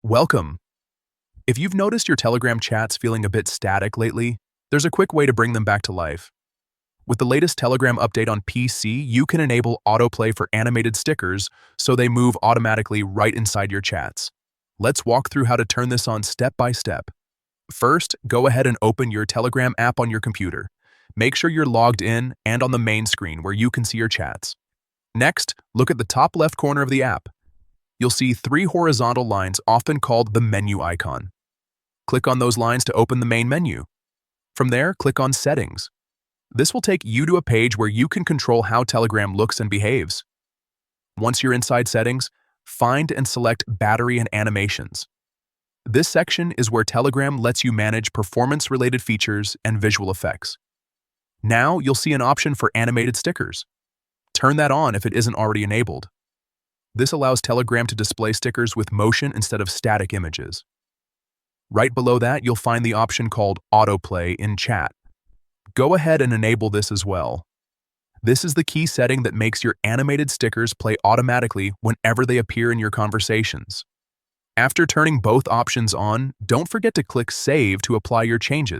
Welcome. If you've noticed your Telegram chats feeling a bit static lately, there's a quick way to bring them back to life. With the latest Telegram update on PC, you can enable autoplay for animated stickers so they move automatically right inside your chats. Let's walk through how to turn this on step by step. First, go ahead and open your Telegram app on your computer. Make sure you're logged in and on the main screen where you can see your chats. Next, look at the top left corner of the app. You'll see three horizontal lines often called the menu icon. Click on those lines to open the main menu. From there, click on Settings. This will take you to a page where you can control how Telegram looks and behaves. Once you're inside Settings, find and select Battery and Animations. This section is where Telegram lets you manage performance-related features and visual effects. Now you'll see an option for animated stickers. Turn that on if it isn't already enabled. This allows Telegram to display stickers with motion instead of static images. Right below that, you'll find the option called Autoplay in chat. Go ahead and enable this as well. This is the key setting that makes your animated stickers play automatically whenever they appear in your conversations. After turning both options on, don't forget to click Save to apply your changes.